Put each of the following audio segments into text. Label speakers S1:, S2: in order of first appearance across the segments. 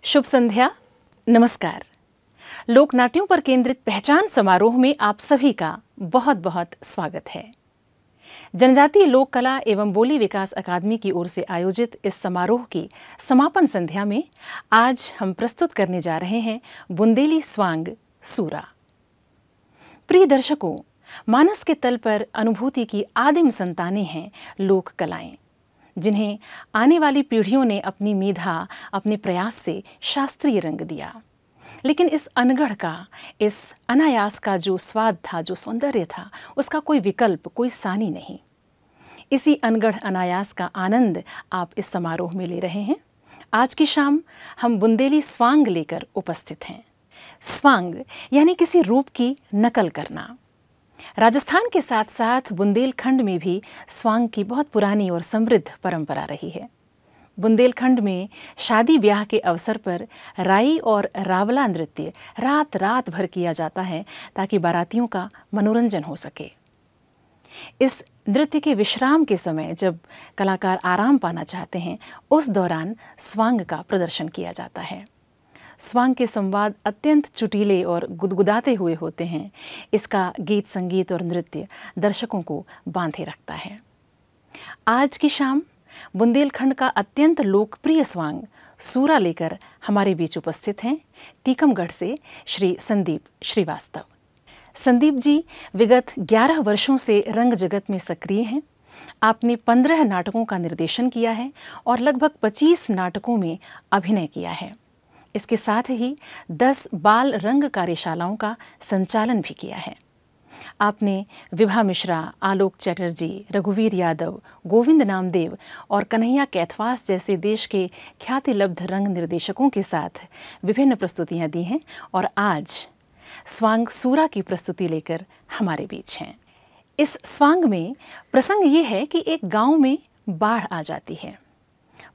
S1: शुभ संध्या, नमस्कार। लोक नाट्यों पर केंद्रित पहचान समारोह में आप सभी का बहुत बहुत स्वागत है। जनजातीय लोक कला एवं बोली विकास अकादमी की ओर से आयोजित इस समारोह की समापन संध्या में आज हम प्रस्तुत करने जा रहे हैं बुंदेली स्वांग सूरा। प्रिय दर्शकों, मानस के तल पर अनुभूति की आदिम संतानें हैं लोक कलाएं, जिन्हें आने वाली पीढ़ियों ने अपनी मेधा, अपने प्रयास से शास्त्रीय रंग दिया। लेकिन इस अनगढ़ का, इस अनायास का जो स्वाद था, जो सौंदर्य था, उसका कोई विकल्प, कोई सानी नहीं। इसी अनगढ़ अनायास का आनंद आप इस समारोह में ले रहे हैं। आज की शाम हम बुंदेली स्वांग लेकर उपस्थित हैं। स्वांग यानी किसी रूप की नकल करना। राजस्थान के साथ साथ बुंदेलखंड में भी स्वांग की बहुत पुरानी और समृद्ध परंपरा रही है। बुंदेलखंड में शादी ब्याह के अवसर पर राई और रावला नृत्य रात रात भर किया जाता है ताकि बारातियों का मनोरंजन हो सके। इस नृत्य के विश्राम के समय जब कलाकार आराम पाना चाहते हैं, उस दौरान स्वांग का प्रदर्शन किया जाता है। स्वांग के संवाद अत्यंत चुटीले और गुदगुदाते हुए होते हैं। इसका गीत, संगीत और नृत्य दर्शकों को बांधे रखता है। आज की शाम बुंदेलखंड का अत्यंत लोकप्रिय स्वांग सूरा लेकर हमारे बीच उपस्थित हैं टीकमगढ़ से श्री संदीप श्रीवास्तव। संदीप जी विगत 11 वर्षों से रंग जगत में सक्रिय हैं। आपने 15 नाटकों का निर्देशन किया है और लगभग 25 नाटकों में अभिनय किया है। इसके साथ ही 10 बाल रंग कार्यशालाओं का संचालन भी किया है। आपने विभा मिश्रा, आलोक चटर्जी, रघुवीर यादव, गोविंद नामदेव और कन्हैया कैथवास जैसे देश के ख्यातिलब्ध रंग निर्देशकों के साथ विभिन्न प्रस्तुतियां दी हैं और आज स्वांग सूरा की प्रस्तुति लेकर हमारे बीच हैं। इस स्वांग में प्रसंग ये है कि एक गांव में बाढ़ आ जाती है।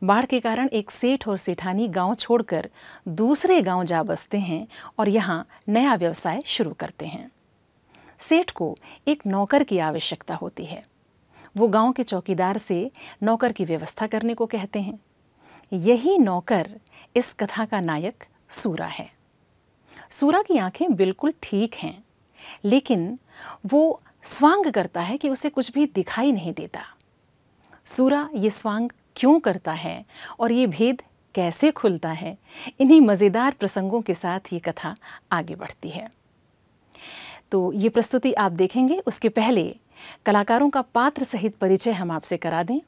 S1: बाढ़ के कारण एक सेठ और सेठानी गांव छोड़कर दूसरे गांव जा बसते हैं और यहाँ नया व्यवसाय शुरू करते हैं। सेठ को एक नौकर की आवश्यकता होती है। वो गांव के चौकीदार से नौकर की व्यवस्था करने को कहते हैं। यही नौकर इस कथा का नायक सूरा है। सूरा की आंखें बिल्कुल ठीक हैं, लेकिन वो स्वांग करता है कि उसे कुछ भी दिखाई नहीं देता। सूरा ये स्वांग क्यों करता है और ये भेद कैसे खुलता है, इन्हीं मज़ेदार प्रसंगों के साथ ये कथा आगे बढ़ती है। तो ये प्रस्तुति आप देखेंगे, उसके पहले कलाकारों का पात्र सहित परिचय हम आपसे करा दें।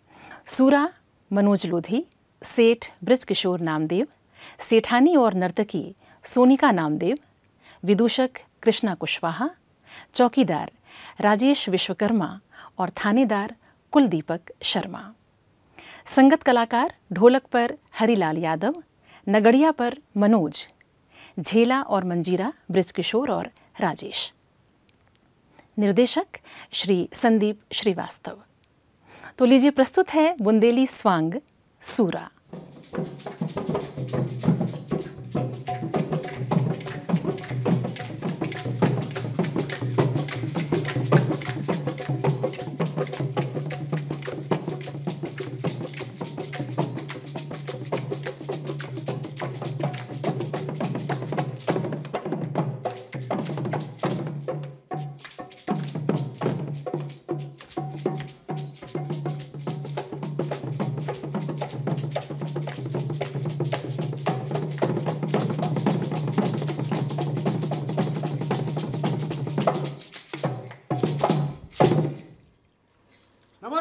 S1: सूरा मनोज लोधी, सेठ बृजकिशोर नामदेव, सेठानी और नर्तकी सोनिका नामदेव, विदूषक कृष्णा कुशवाहा, चौकीदार राजेश विश्वकर्मा और थानेदार कुलदीपक शर्मा। संगत कलाकार ढोलक पर हरिलाल यादव, नगड़िया पर मनोज, झेला और मंजीरा बृजकिशोर और राजेश। निर्देशक श्री संदीप श्रीवास्तव। तो लीजिए, प्रस्तुत है बुंदेली स्वांग सूरा।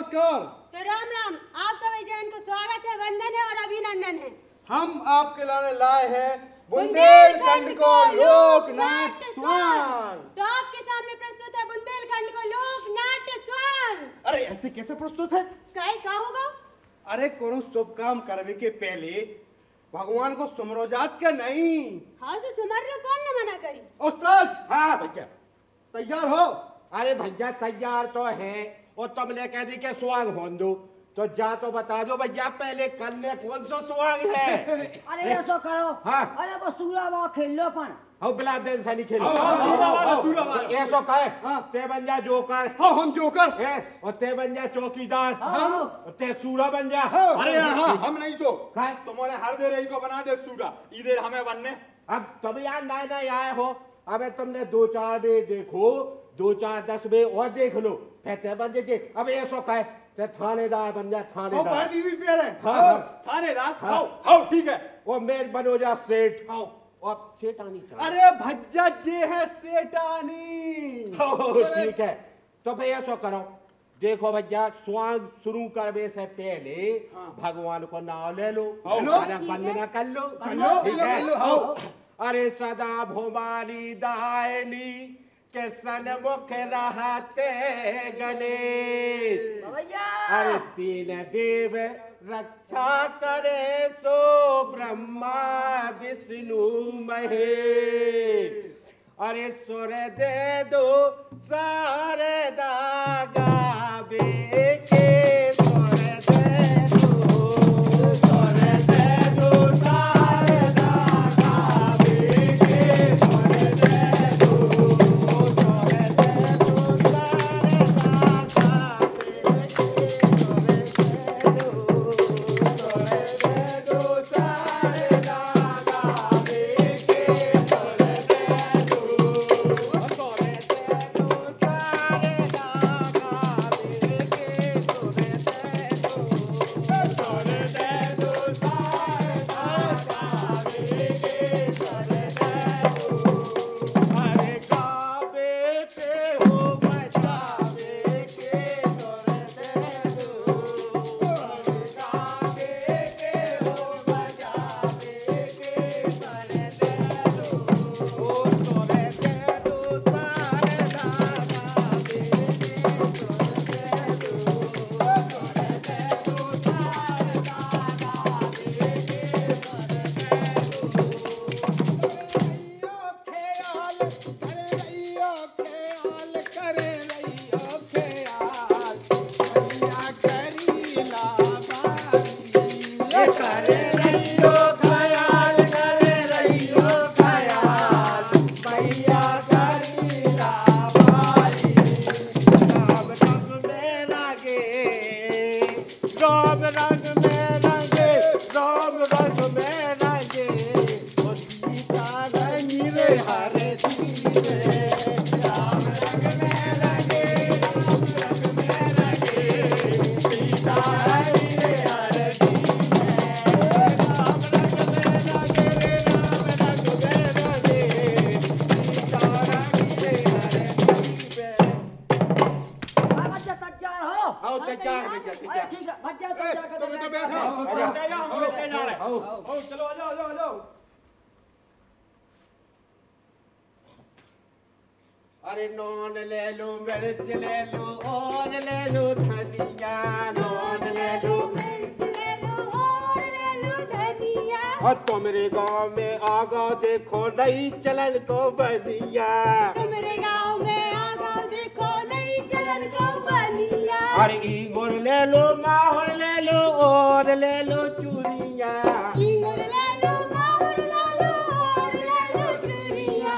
S2: तो राम राम, आप सभी जन को स्वागत है, वंदन है और अभिनंदन है।
S3: हम आपके लाए हैं बुंदेलखंड को लोक नाट्य स्वांग।
S2: तो आपके सामने प्रस्तुत है बुंदेलखंड को लोक नाट्य स्वांग।
S3: अरे ऐसे कैसे प्रस्तुत है?
S2: क्या होगा?
S3: अरे कोनो शुभ काम करने के पहले भगवान को सुमरो जात क्या नहीं?
S2: हाँ तो सुमर लो, कौन न मना करी।
S3: उस्ताद, हाँ भैया तैयार हो?
S4: अरे भैया तैयार तो है, और तुमने कह दी के स्वांग होन दो, तो जा तो बता दो भैया पहले कल ने कौन सा स्वांग है।
S5: अरे ऐसा करो।
S4: हाँ।
S5: अरे वो सूरा वो खेल लो, पण
S4: आओ बिला देन से नहीं खेलो
S3: ऐसा
S4: कहे ते बन जा जोकर।
S3: हाँ हम जोकर।
S4: और ते बन जा चौकीदार। और ते सूरा बन जा।
S3: अरे हाँ हम नहीं सो
S4: कहे
S3: तुम्हारे हर दे रही को बना दे सूरा इधर हमें बनने।
S4: अब तभी यार नए आए हो। अबे तुमने 2-4 बे देखो 2-4-10 बे और देख लो फिर ते बन जे। अब ऐसा कहे ते थानेदार बन जा थानेदार।
S3: भी पैर है
S4: थानेदार।
S3: हाँ ठीक है।
S4: वो मेर बनो जा सेठ। और सेठानी।
S3: अरे भज्जा जे है सेठानी।
S4: ठीक है तो भाई ऐसा करो देखो भैया स्वांग शुरू करने से पहले भगवान को नाम ले लो वंदना कर लो। ठीक है। अरे सदा भोमाली दायनी के सन्मुख रहते गणेश। अरे 3 देव रक्षा करे सो ब्रह्मा विष्णु महेश। अरे सुर दे दो सारे दागा बेके सुर दे दो सारे दागा बेके सुर दे दो सारे अरे नॉन ले लो मिर्च ले लो और ले लो धनिया नॉन ले लो
S2: मिर्च ले लो और ले लो धनिया।
S4: और तुम्हारे गांव में आगा देखो नई चलन को बनिया।
S2: तुम्हारे गांव में आगा देखो नई चलन को बनिया।
S4: अरे इंगुर ले लो माहौर ले लो और ले लो चूड़िया।
S2: इंगुर ले लो माहौर ले लो और ले लो चूड़िया।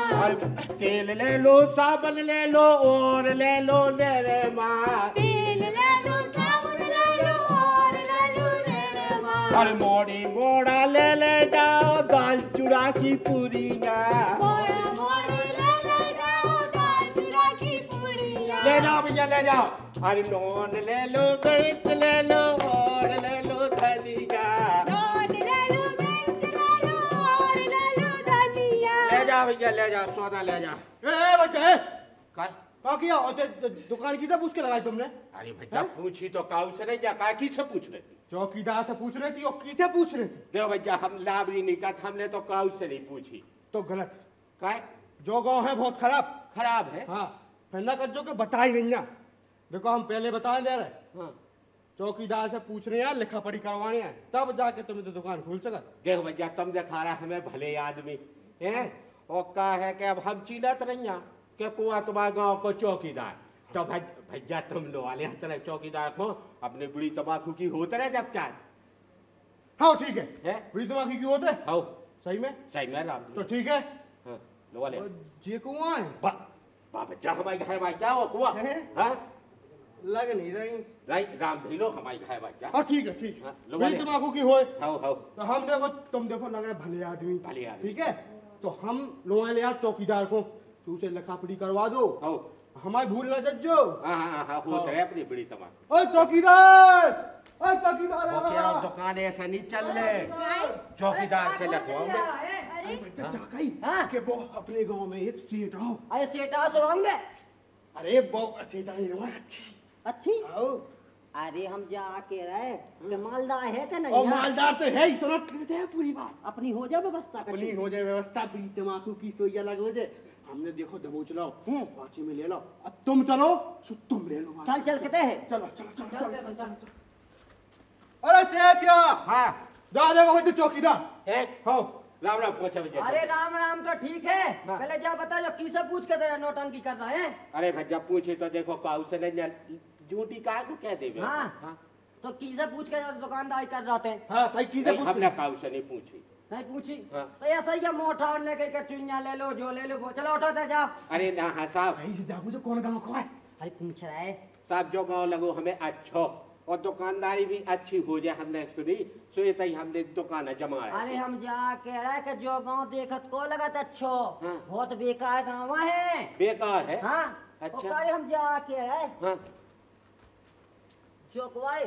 S4: तेल ले लो साबुन ले लो और ले लो निरमा।
S2: तेल ले लो साबुन ले लो और ले लो निरमा।
S4: और मोड़ी मोड़ा ले जाओ दाल चूड़ा की पूरिया।
S2: मोड़ा मोड़ी ले जाओ दाल चूड़ा की पूरिया।
S4: ले जाओ भैया ले जाओ। अरे नॉन ले लो मिर्च ले लो और ले लो धनिया।
S2: नॉन ले लो मिर्च ले लो और ले लो धनिया।
S4: ले जाओ भैया ले जाओ सौदा ले जाओ।
S3: बच्चा
S4: का
S3: किया दुकान किसे पूछ के लगाई तुमने?
S4: अरे भैया पूछी तो काऊ से नहीं जा का किसे पूछ रहे थी?
S3: चौकीदार से पूछ रही थी और किसे पूछ रही थी?
S4: देखो भैया हम लाभरी नहीं का हमने तो काऊ से नहीं पूछी।
S3: तो गलत
S4: का
S3: जो गाँव है बहुत
S4: खराब है।
S3: हाँ फैला कर जो के बता ही नहीं ना। देखो हम पहले बता दे रहे
S4: हाँ
S3: चौकीदार से पूछ रहे हैं लिखा पढ़ी करवाने हैं तब जाके तुम्हें तो दुकान खुल सका।
S4: देखो भैया तुम दिखा रहा हमें भले आदमी हैं और का है कि अब हम चिन्हत नहीं के कुआ तुम्हारे गाँव को चौकीदार तो भैया तुम लो वाले तरह चौकीदार को अपने बुरी तम्बाकू की होते रहे जब चाहे।
S3: हाँ ठीक है
S4: है?
S3: बुरी तम्बाकू की होते
S4: हाँ
S3: सही में
S4: राम
S3: तो ठीक है।
S4: हाँ। लो वाले
S3: जे कुआं है
S4: बाप जा हमारी घर भाई क्या हो कुआ
S3: हैं?
S4: हाँ
S3: लग नहीं रही।
S4: नहीं राम धीलो हमारी घर भाई जा
S3: हाँ ठीक है ठीक
S4: हाँ,
S3: है।
S4: लो
S3: वही
S4: वाले।
S3: तम्बाकू की होए
S4: हाउ हाउ
S3: तो हम देखो तुम देखो लग रहे भले आदमी
S4: भले आदमी।
S3: ठीक है तो हम लोग ले आ चौकीदार को तो उसे लखापड़ी करवा दो
S4: हाउ
S3: हमारी भूल न जज्जो।
S4: हाँ हो तो अपनी बड़ी तमाम
S3: ओ चौकीदार ओ चौकीदार
S4: वो क्या दुकान ऐसा नहीं चल रहे चौकीदार से लखवाऊंगे
S2: अरे
S3: हाँ? कि वो अपने गांव में एक सीट आओ।
S5: अरे सेठा सो होंगे
S3: अरे वो सीट आई ना अच्छी
S5: अच्छी
S3: आओ।
S5: अरे हम जा के रहे कि मालदार है कि
S3: और
S5: नहीं यहाँ?
S3: मालदार तो है ही सुनो कहते हैं पूरी बात
S5: अपनी हो जाए व्यवस्था
S3: अपनी
S5: कची।
S3: हो जाए व्यवस्था बड़ी तमाकू की सोई अलग हो जाए। हमने देखो दबोच लो पाची में ले लो अब तुम चलो सो तुम ले लो
S5: चल चल कहते हैं
S3: चलो चलो चलो
S5: चल,
S3: चलो
S5: चल, चल।
S3: अरे सेठिया
S4: हाँ
S3: दादा को भाई तो चौकीदार
S4: है
S3: हाँ
S4: राम राम पूछा मुझे
S5: अरे राम राम तो ठीक है
S4: हाँ।
S5: पहले जा बता जो किसे पूछ के तेरा नौटंकी कर रहा है।
S4: अरे भैया पूछे तो देखो काऊ से नहीं जूठी का को कह देवे
S5: हाँ तो किसे पूछ के दुकानदारी कर रहे हैं
S3: हाँ सही की से
S4: नहीं, हमने काऊ से नहीं पूछी
S5: नहीं पूछी
S4: हाँ।
S5: तो ऐसा ही है मोटा और लेके के चुनिया ले लो जो ले लो वो चलो उठो तो जाओ।
S4: अरे ना हाँ साहब
S3: भाई से जागो जो कौन गांव को है
S5: अरे पूछ रहा है
S4: साहब जो गाँव लगो हमें अच्छो और दुकानदारी भी अच्छी हो जाए हमने सुनी सो ये तई हमने दुकान जमा
S5: अरे हम जा के रहे कि जो गांव देखत को लगत अच्छो
S4: हाँ।
S5: बहुत बेकार गांव है।
S4: बेकार है
S5: हाँ
S4: अच्छा।
S5: वो कहे हम जा के रहे
S4: हाँ
S5: चौकवाई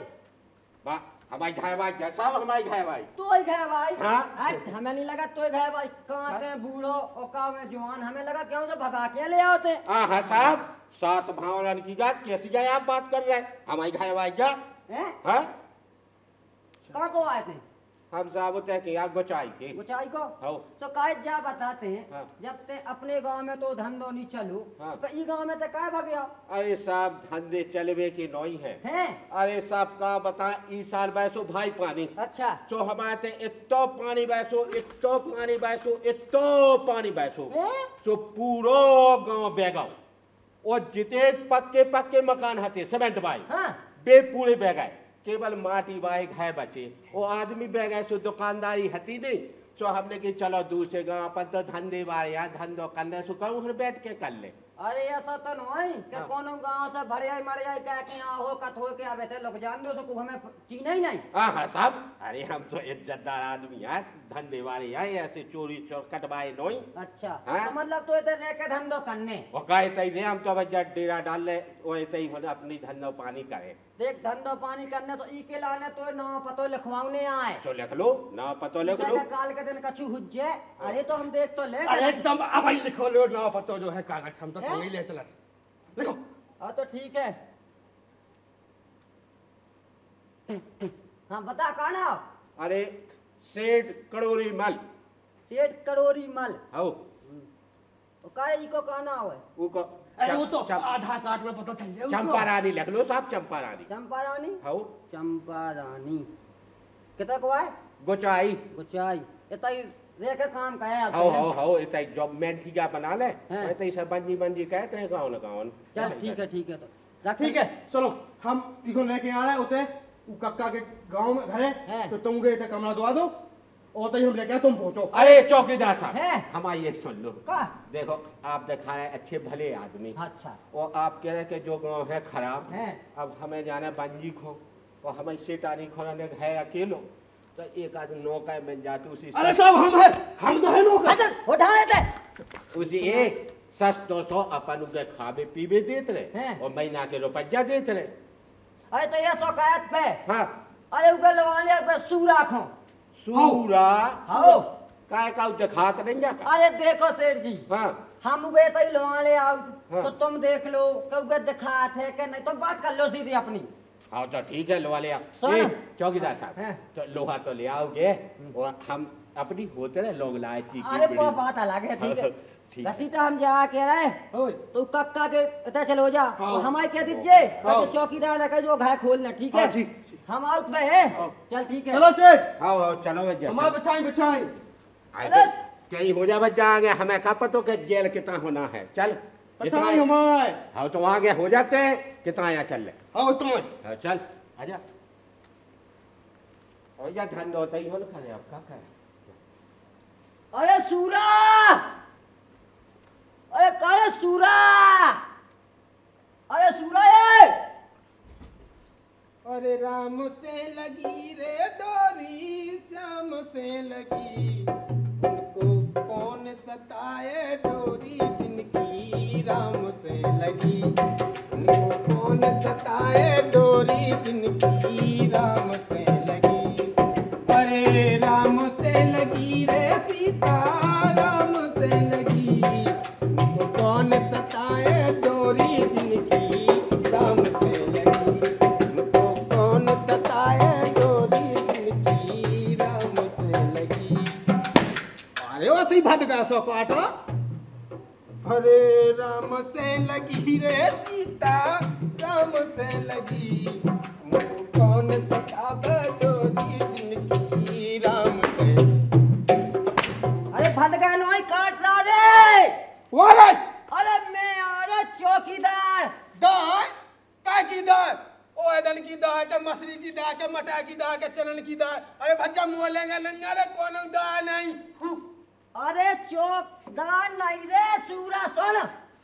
S4: वाह हमारी घर भाई क्या साहब हमारी घर भाई
S5: तो ही गए भाई।
S4: हाँ।
S5: हट, हमें नहीं लगा तो ही गए भाई कहाँ के बूढ़ो और कहाँ में जवान हमें लगा क्यों से भगा के ले आते।
S4: हाँ साहब सात भावरन की जात कैसी जाए आप बात कर रहे हैं हमारी घर भाई क्या
S5: हैं
S4: हाँ
S5: कहाँ को आए थे
S4: हम साहब तय किया गोचाई के
S5: ऊंचाई को
S4: हाँ
S5: तो काहे जा बताते हैं
S4: हाँ।
S5: जब ते अपने गांव में तो धंधो नहीं चलू
S4: हाँ।
S5: तो ई गांव में ते काहे भाग गया
S4: अरे साहब धंधे चलवे की नोई है
S5: हैं।
S4: अरे साहब का बता इस साल बैसो भाई पानी
S5: अच्छा
S4: तो हमारे ते इतो पानी बैसो इतो पानी बैसो इतो पानी बैसो
S5: हैं?
S4: तो पूरो गांव बेगाओ और जिते पक्के पक्के मकान हते सीमेंट बाई
S5: हाँ
S4: बे पूरे बह गए केवल माटी बाई घाय बचे वो आदमी बह गए सो दुकानदारी हती नहीं सो हमने कि चलो दूसरे गांव पर तो धंधे बारे यार धंधो करने सो कहूँ फिर बैठ के कर ले
S5: अरे ऐसा तो नहीं कि
S4: हाँ।
S5: कोनो गांव से भरे आई मरे आई कह के यहाँ हो कथ हो के आवे थे लोग जान दो सो हमें चीना ही नहीं।
S4: हाँ साहब अरे हम तो इज्जतदार आदमी हैं धंधे वाले हैं ऐसे चोरी चौकट बाए नोई
S5: अच्छा
S4: हाँ।
S5: तो मतलब तो इधर रह के धंधो करने
S4: वो कहे तई ने हम तो भैया डेरा डाल ले वो तई अपनी धंधो पानी करे
S5: देख धंधो पानी करने तो ई के लाने तो ना पतो लिखवाने आए
S4: तो लिख लो ना पतो लिख लो
S5: जैसे काल के दिन कछु हुज्जे अरे तो हम देख तो ले
S3: अरे एकदम अब ही लिखो लो ना पतो जो है कागज हम तो
S5: हैं?
S3: संग ही ले चला लिखो
S5: हाँ तो ठीक है। हाँ बता कहा ना
S4: अरे सेठ कड़ोरी मल
S5: सेठ करोरी मल
S4: हो
S5: काहे ई को कहना हो
S4: वो को
S3: अरे वो तो आधार कार्ड में पता चल जाए उसको।
S4: चंपा रानी लिख लो साहब चंपा रानी
S5: चंपा रानी
S4: हो
S5: चंपा रानी कितना को है
S4: गोचाई
S5: गुचाई इतना ही रे के काम कहे
S4: हो इतई जॉब में ठीक है बना ले
S5: हैं।
S4: इतई सब बंजी बंजी कहे तेरे गाँव न गाँव
S5: चल ठीक है तो रख
S3: ठीक है चलो हम इको लेके आ रहे होते वो कक्का के गांव में घर है
S5: हैं।
S3: तो तुम गए थे कमरा दवा दो और तो हम लेके आए, तुम पहुंचो।
S4: अरे चौकीदार साहब
S5: हैं।
S4: हमारी एक सुन लो
S5: का
S4: देखो आप दिखा रहे अच्छे भले आदमी
S5: अच्छा
S4: और आप कह रहे कि जो गाँव है खराब
S5: हैं।
S4: अब हमें जाना है बंजी खो और हमें सेटानी खोने है अकेलो तो एक आदमी नौका मिल जाती उसी से-
S3: अरे साहब हम तो है नौकर।
S5: चल उठा लेते
S4: उसी एक सस 200 अपन उनके खावे पीवे देते रहे
S5: हैं।
S4: और महीना के रुपया देते रहे
S5: अरे तो ये शिकायत पे
S4: हाँ
S5: अरे उगे लवाने पे सू राखो
S4: सूरा
S5: आओ
S4: काय का दिखात नहीं जाता
S5: अरे देखो सेठ जी
S4: हाँ
S5: हम उगे तो लवाने आओ
S4: हाँ।
S5: तो तुम देख लो कि उगे दिखात है कि नहीं तो बात कर लो सीधी अपनी
S4: हाँ तो ठीक है लोहा ले आओ
S5: सुन।
S4: ए, चौकीदार साहब
S5: हैं।
S4: तो लोहा तो ले आओगे और हम अपनी होते रहे लोग लाए थी
S5: अरे वो बात अलग है ठीक है
S4: ठीक है।
S5: रसीदा हम जा के रहे
S3: ओए,
S5: तो कक्का के इतना चलो जा
S3: हाँ।
S5: और हमारे कह दीजिए
S3: हाँ।
S5: तो चौकीदार लगा जो घर खोलना ठीक है
S3: हाँ, ठीक,
S5: हम आउट पे है
S3: हाँ।
S5: चल ठीक है
S3: चलो सेठ
S4: आओ आओ चलो भैया
S3: हमारे बिछाई बिछाई।
S4: आए तो कहीं हो जा जाएंगे हमें क्या पता कि जेल कितना होना है चल
S3: बिछाई हमारे।
S4: हाँ तो आगे हो जाते हैं कितना यहाँ चल ले
S3: आओ तुम
S4: हाँ, चल आजा और या धन होता ही हो ना खाने आप क्या कहें
S5: अरे सूरा अरे करे सूरा, अरे सूरा ये।
S6: अरे राम से लगी रे डोरी, श्याम से लगी, उनको कौन सताए डोरी जिनकी राम से लगी, उनको कौन सताए डोरी जिनकी राम से लगी। अरे राम से लगी रे सीता, राम से लगी, उनको कौन सताए डोरी जिनकी राम से लगी, उनको कौन सताए डोरी जिनकी राम से लगी। अरे वो सही भद का सो काटो। अरे राम से लगी रे सीता, राम से लगी, उनको कौन सताए डोरी जिनकी राम से।
S5: अरे भदगा नोई काट रहा रे।
S6: वाले
S5: अरे मैं आ रहा चौकीदार।
S6: दाल काय की दाल, ओ एदन की दाल के, मसरी की दाल के, मटर की दाल के, चनन की दाल। अरे भज्जा मुँह लेंगे नंगा रे, कौन दाल नहीं।
S5: अरे चौकीदार नहीं रे सूरा सुन,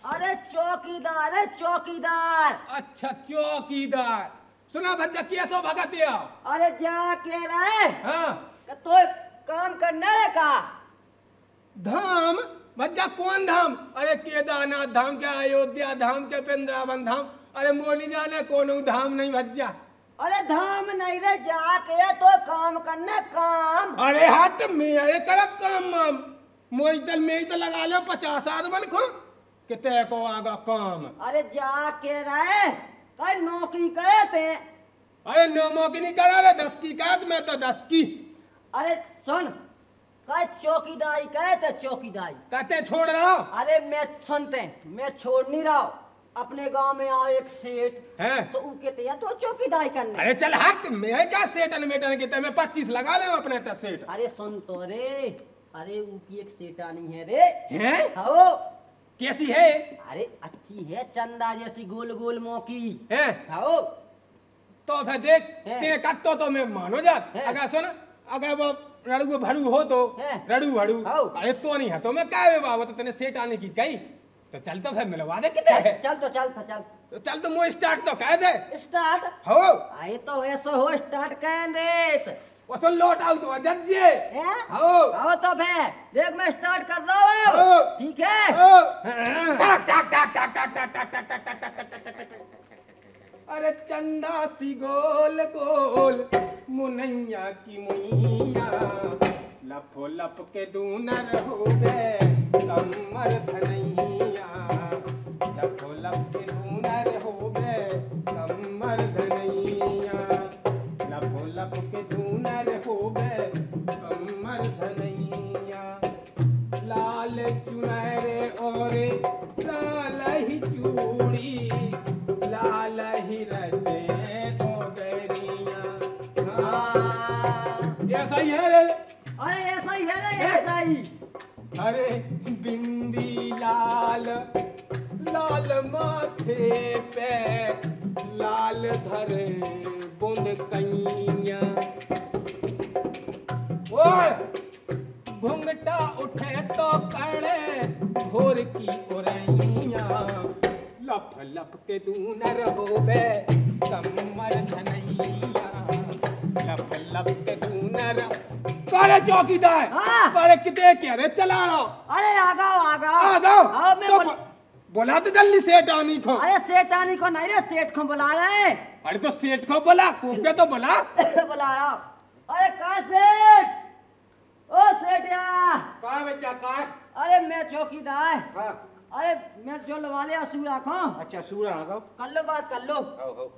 S5: अरे चौकीदार है चौकीदार।
S6: अच्छा चौकीदार, सुना भज्जा कैसो भगते हो।
S5: अरे जा के रहे
S6: हाँ
S5: तो काम करना रे का
S6: धाम भज्जा कौन धाम। अरे केदारनाथ धाम के, अयोध्या धाम के, वृंदावन धाम। अरे मोनी जाने कौन धाम नहीं भज्जा।
S5: अरे धाम नहीं रे, जाके तो काम करना काम।
S6: अरे हट में अरे करत काम माम मोई तल में ही तो लगा लो 50 आदमी को कितने को आगा काम।
S5: अरे जाके रहे कई नौकरी करे थे।
S6: अरे नोमो की नहीं करा रे 10 की का, मैं तो 10 की।
S5: अरे सुन कई चौकीदारी करे थे चौकीदारी।
S6: कहते छोड़ रहा हूं।
S5: अरे मैं सुनते मैं छोड़ नहीं रहा हूं। अपने गांव में आओ एक सेठ
S6: हैं?
S5: तो उनके तैयार तो चौकीदारी करने।
S6: अरे चल हट, मैं क्या सेटन मेटन के ते मैं 25 लगा ले अपने ते सेट।
S5: अरे सुन तो रे, अरे उनकी एक सेठानी है रे।
S6: हैं?
S5: आओ
S6: कैसी है?
S5: अरे अच्छी है, चंदा जैसी गोल गोल मौकी।
S6: हैं?
S5: आओ
S6: तो फिर देख
S5: हैं?
S6: ते कत्तो तो मैं मानो जा।
S5: हैं?
S6: अगर सुन, अगर वो रड़ू भड़ू हो तो
S5: हैं?
S6: रड़ू भड़ू।
S5: आओ।
S6: अरे तो नहीं है तो मैं क्या वे बाबू, तो तेने सेट आने की कही तो चल, तो फिर मिलवा दे कितने है।
S5: चल तो चल चल
S6: तो चल तो मुझे स्टार्ट तो कह दे।
S5: स्टार्ट
S6: हो
S5: आए तो ऐसा हो स्टार्ट कर दे।
S6: वो सुन लौट आउ तो जज्जे।
S5: हैं?
S6: हो
S5: आओ तो भै देख मैं स्टार्ट कर रहा हूँ
S6: आओ।
S5: अब। ठीक है
S6: हो टक टक टक टक टक टक टक टक टक टक टक टक टक टक। अरे चंदा सी गोल गोल मुनैया की मुइया, लफो लप के दूनर हो गए कमर धनैया, लफो लप के दूनर हो गए कमर धनैया, लफो लप के दूनर हो गए कमर धनैया। लाल चुनरे और लाल ही चूड़ी, लाल ही रचे ओ गरिया। ऐसा ही है रे।
S5: अरे ऐसा ही है रे ऐसा ही।
S6: अरे बिंदी लाल लाल माथे पे, लाल धरे बूंद कैया, और घुंघटा उठे तो कड़े भोर की उरैया, लप लप के दूनर होवे कमर धनैया, लप लप के दूनर। करे चौकीदार
S5: हाँ।
S6: करे किते क्या रे चला रहा।
S5: अरे आगाओ आगाओ
S6: आ
S5: आओ मैं
S6: तो बोला तो जल्दी सेठ आनी को।
S5: अरे सेठानी को नहीं रे सेठ को बुला रहे हैं।
S6: अरे तो सेठ को बोला, कूके तो बोला।
S5: बुला रहा हूँ। अरे कहाँ सेठ, ओ सेठिया।
S4: कहा बच्चा कहा?
S5: अरे मैं चौकीदार।
S4: हाँ
S5: अरे मैं जो लगा लिया सूरा को।
S4: अच्छा सूरा आ गो।
S5: कर लो बात कर लो।
S4: हो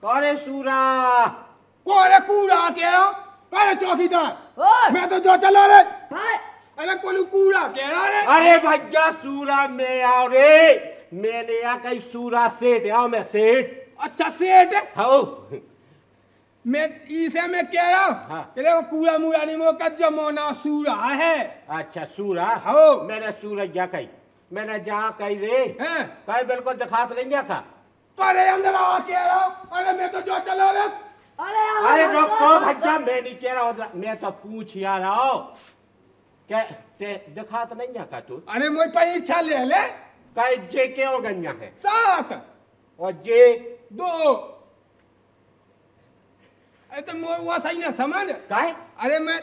S4: करे सूरा
S6: कोरे कूड़ा कह रहा। करे चौकीदार
S5: ओए
S6: मैं तो जो चला रे।
S5: हाय
S6: अरे कोई कूड़ा कह रहा रे।
S4: अरे भैया सूरा में आओ रे, मैंने यहाँ कहीं सूरा सेठ आओ मैं सेठ।
S6: अच्छा सेठ
S4: हो
S6: मैं इसे मैं कह रहा हूँ
S4: हाँ।
S6: कि देखो कूड़ा मूड़ा नहीं मो का जमाना सूरा है।
S4: अच्छा सूरा
S6: हो।
S4: मैंने सूरज जा कही मैंने जहाँ कही रे
S6: हैं?
S4: कहीं बिल्कुल दिखात नहीं गया था।
S6: अरे अंदर आ कह रहा हूँ। अरे मैं तो जो चला बस।
S4: अरे रुको भैया मैं नहीं कह रहा हूँ मैं तो पूछ आ रहा हूँ क्या ते दिखात नहीं गया था तू।
S6: अरे मुझे परीक्षा ले ले।
S4: कहीं जे क्यों गंजा है
S6: 7
S4: और जे
S6: 2। अरे तो वो सही ना समझ।
S4: काय
S6: अरे मैं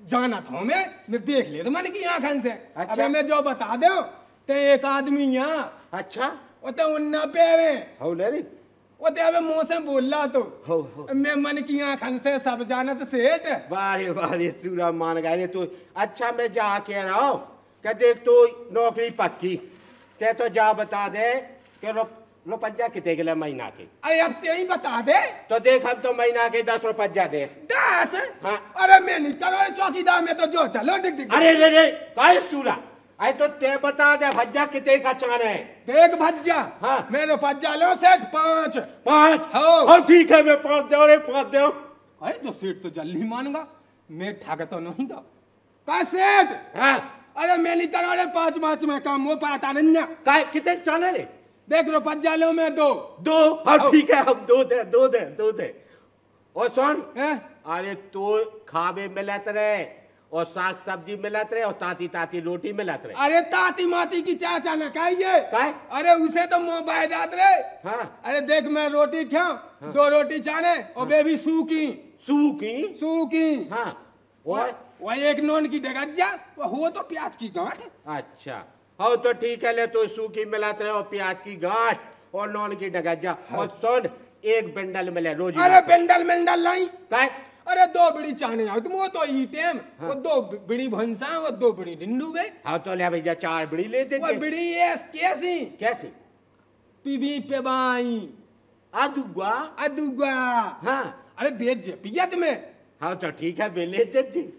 S6: जाना था मैं देख ले तो मैंने की आंखन से।
S4: अच्छा।
S6: अबे मैं जो बता दो ते एक आदमी यहाँ
S4: अच्छा
S6: वो तो उन्ना पैरे
S4: हो ले रे
S6: वो ते अबे मुंह से बोल रहा तो
S4: हो
S6: मैं मन की आंखन से सब जानत सेठ।
S4: बारे सूरा मान गए तू। अच्छा मैं जा कह रहा हूँ क्या देख तू नौकरी पक्की ते तो जा बता दे कि रुपया कितने के लिए महीना के।
S6: अरे अब ते ही बता दे।
S4: तो देख हम तो महीना के 10 रुपया दे
S6: 10।
S4: हाँ।
S6: अरे मैं नहीं करो चौकीदार में तो जो चलो डिग डिग।
S4: अरे रे काय सूरा अरे तो ते बता दे भज्जा कितने का चान है।
S6: देख भज्जा।
S4: हाँ।
S6: मैं रुपया लो सेठ 5।
S4: 5
S6: हो।
S4: और ठीक है मैं 5 दे और 5 दे।
S6: अरे तो सेठ तो जल्दी मानूंगा मैं ठग तो नहीं था का सेठ।
S4: हाँ
S6: अरे मैं नहीं करो रे 5 में काम वो पाता नहीं ना।
S4: काय कितने चान है रे
S6: देख रुपया लो मैं 2।
S4: और ठीक है हम 2 दे और सुन
S6: हैं?
S4: अरे तो खावे मिलत रहे और साग सब्जी मिलत रहे और ताती रोटी मिलत रहे।
S6: अरे ताती माती की चाचा न कहिए।
S4: काय?
S6: अरे उसे तो मुंह बाय जात रे।
S4: हाँ।
S6: अरे देख मैं रोटी खाऊं। हाँ। 2 रोटी चाने और बेबी सूकी
S4: हाँ और
S6: वही एक नॉन की डगज्जा हो तो प्याज की गांठ।
S4: अच्छा हो तो ठीक है ले तो सूखी मिलाते रहे और प्याज की गांठ और नॉन की डगज्जा। हाँ। और सुन एक बंडल मिले रोज।
S6: अरे बंडल लाई
S4: काय
S6: अरे 2 बीड़ी चाने आओ तुम वो तो ई टेम। हाँ। वो 2 बीड़ी भंसा और 2 बीड़ी डिंडू गए।
S4: हाँ तो ले भैया 4 बीड़ी ले दे।
S6: वो बीड़ी ये कैसी पीबी पे बाई अदुगा।
S4: हाँ
S6: अरे बेच जे पिया तुम्हें।
S4: हाँ तो ठीक है बे ले दे।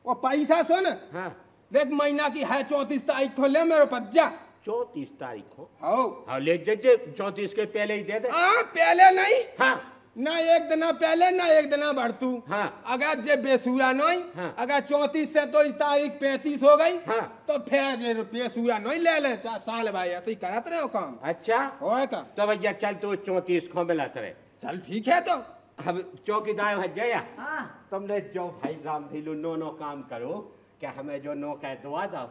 S6: वो पैसा सुन।
S4: हाँ
S6: देख महीना की है 34 तारीख को ले मेरे पज्जा।
S4: 34 तारीख को
S6: हाँ
S4: ले दे 34 के पहले ही दे दे।
S6: हाँ पहले नहीं।
S4: हाँ
S6: ना एक दिन पहले ना एक दिन बढ़तू।
S4: हाँ।
S6: अगर जे बेसूरा नहीं।
S4: हाँ।
S6: अगर 34 से तो इस तारीख 35 हो गई।
S4: हाँ।
S6: तो फिर ये बेसूरा नहीं ले ले 4 साल भाई ऐसे ही करत रहे हो काम।
S4: अच्छा
S6: होए का
S4: तो भैया चल तू 34 को मिला रहे।
S6: चल ठीक है तो
S4: अब चौकीदार भैया
S5: हाँ।
S4: तुमने जो भाई राम धीलू नो काम करो क्या हमें जो नो कह दुआ दो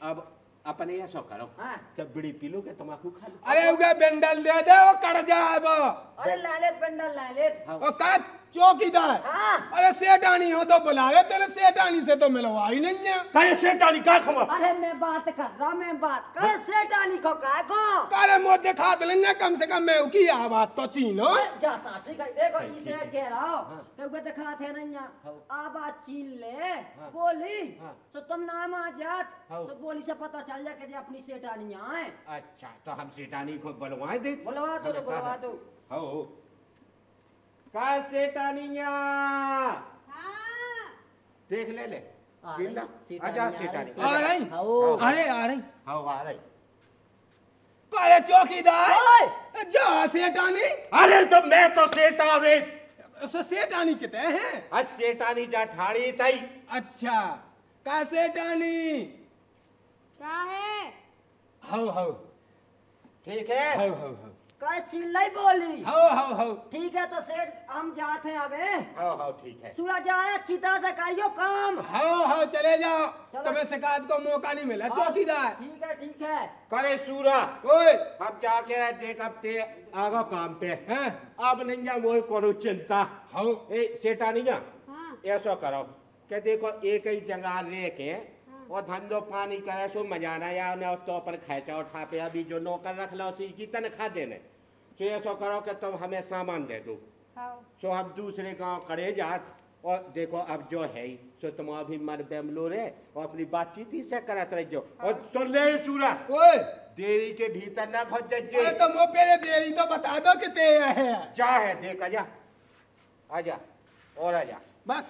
S4: अब अपने ऐसा करो।
S5: हाँ।
S4: क्या बीड़ी पी लो क्या तम्बाकू खा लो।
S6: अरे उगे बेंडल दे दे वो कट जाए वो।
S5: अरे लालेत बंडल लालेत।
S6: और काच चौकीदार।
S5: हाँ।
S6: अरे सेठानी हो तो बुला ले तेरे सेठानी से तो मिलवा ही नहीं है।
S4: करे सेठानी का खबर।
S5: अरे मैं बात कर रहा मैं बात कर सेठानी को काय को।
S6: करे मोटे खा लेंगे कम से कम मैं की आवाज तो चीनो।
S5: जा सासी का देखो इसे कह रहा हो तो वे दिखा थे नहीं आवाज चीन ले बोली तो तुम नाम आ जात तो बोली से पता चल जा के अपनी सेठानी आए।
S4: अच्छा तो हम सेठानी को बुलवा दे।
S5: बुलवा दो
S4: हो का सेठानिया देख ले आजा सेठानी
S6: आ रही। अरे आ रही।
S4: हाँ आ रही।
S6: अरे चौकीदार जा सेठानी।
S4: अरे तो मैं तो सेठा रे
S6: उसे सेठानी कितने हैं।
S4: आज सेठानी जा ठाड़ी थई।
S6: अच्छा का सेठानी
S2: क्या है?
S6: हाउ
S4: ठीक है
S6: हाउ
S5: काय चिल्लाई बोली।
S6: हाउ
S5: ठीक है तो सेठ हम जाते हैं अबे।
S4: हाँ ठीक है।
S5: सूरज आया चिता से करियो काम।
S6: हाउ चले जाओ।
S5: चलो।
S6: तुम्हें शिकायत को मौका नहीं मिला चौकीदार।
S5: ठीक है
S4: करे सूरा
S6: ओए
S4: अब जाके रह देख अब ते आगा काम पे
S6: हैं
S4: अब नहीं जा वो करो चिंता।
S6: हाउ
S4: ए सेठानिया
S2: हाँ।
S4: ऐसा करो क्या देखो एक ही जगह रह के और धंधो पानी करे सो मजाना या न तो अपन खैचा उठा पे अभी जो नौकर रख लो उसी की तनख्वाह देने तो ऐसा करो कि तुम हमें सामान दे दो
S2: हाँ।
S4: सो हम दूसरे गांव करे जात और देखो अब जो है सो तुम अभी मन बेमलो रे और अपनी बातचीत ही से करत रह जो और सुन ले सूरा
S6: ओए
S4: देरी के भीतर न घुस
S6: अरे
S4: जाइए।
S6: तो मो पहले देरी तो बता दो कितने है।
S4: जा है देख आजा और आजा
S6: बस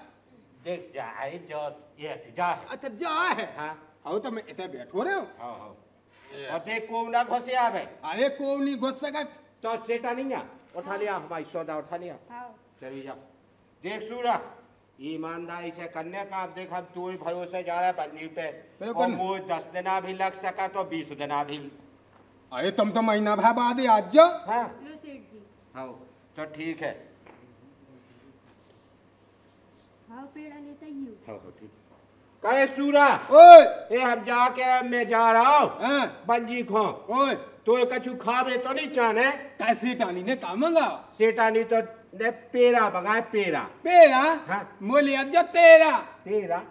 S4: देख जा है जो ऐसे जा है।
S6: अच्छा जा है।
S4: हाँ
S6: हाउ तो मैं इतने बैठो रहे हो।
S4: हाँ और देख को ना घुसे आवे।
S6: अरे को नहीं घुस सका
S4: तो सेटा नहीं है, उठा लिया भाई सौदा उठा लिया।
S2: हाँ
S4: चलिए जाओ। देख सूरा, ईमानदारी से करने का, अब देख अब तू ही भरोसे जा रहा है बंदी पे,
S6: बिल्कुल।
S4: और मुझे 10 दिना भी लग सका तो 20 दिना भी।
S6: अरे तुम तो महीना भर बाद ही आज जाओ।
S4: हाँ
S2: लो सेठ जी।
S4: हाँ तो ठीक है।
S2: हाँ पेड़ा लेता ही हूँ।
S4: हाँ हाँ ठीक। कहे सूरा,
S6: ओए
S4: ये हम जाके मैं जा रहा हूँ
S6: हाँ
S4: बंजी खो,
S6: ओए
S4: तो ये कछु खावे तो नहीं चाहने।
S6: कैसे टानी ने काम मंगा
S4: सेटा नहीं तो ने पेरा बगाए पेरा।
S6: पेरा
S4: हाँ।
S6: मोली आज तेरा
S4: तेरा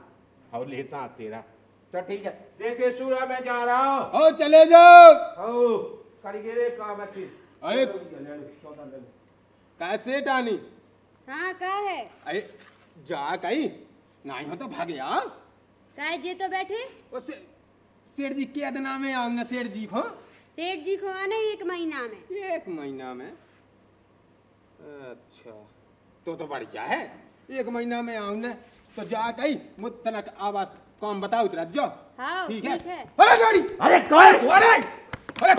S4: और लेता तेरा। तो ठीक है, देखे सूरा मैं जा रहा हूँ।
S6: ओ चले जाओ।
S4: ओ करिए काम अच्छी।
S6: अरे कैसे टानी
S2: हाँ का है?
S6: अरे जा कहीं नहीं हो तो भाग यार।
S2: काय जे तो बैठे?
S6: ओ सेठ जी के दिन में आऊंगा सेठ जी को।
S2: सेठ जी को आने 1 महीना में।
S6: 1 महीना में? अच्छा तो बढ़िया है। 1 महीना में आऊंगा तो जा कहीं मुझ तनक आवाज काम बताओ तेरा जो।
S2: हाँ
S6: ठीक
S2: ठीक
S6: है।
S2: है।
S6: अरे गाड़ी
S4: अरे कर
S6: अरे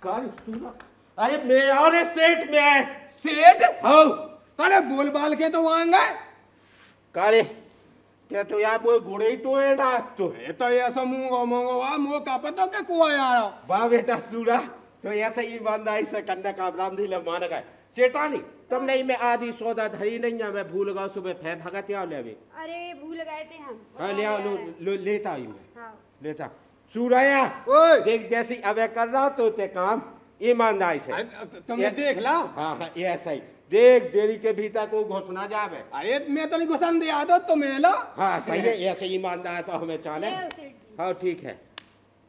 S4: कर सूरा। अरे मैं और सेठ में
S6: सेठ
S4: हाँ
S6: अरे बोल बाल के तो आएंगे।
S4: करे क्या तो यार वो घोड़े ही टोए ना तो।
S6: ये तो ऐसा मूंगो मूंगो वाह मुंह का पता क्या कुआ यार।
S4: वाह बेटा सूरा, तो ऐसा ईमानदारी से करने का रामदिल मान गए। सेठानी तुम नहीं, मैं आधी सौदा धरी नहीं है, मैं भूल गया सुबह फै भगत आओ ले अभी।
S2: अरे भूल गए थे हम।
S4: हाँ ले आओ लेता आई मैं
S2: हाँ
S4: लेता। सूराया
S6: ओए
S4: देख जैसी अबे कर रहा तो ते काम ईमानदारी से।
S6: तुमने देख ला।
S4: हाँ हाँ ये ऐसा ही देख, देरी के भीतर को घोषणा जावे।
S6: अरे मैं तो नहीं घुसन दिया तो तुम्हें लो।
S4: हाँ सही है, ऐसे ईमानदार तो हमें चाले।
S2: ले आओ सेठ जी।
S4: हाँ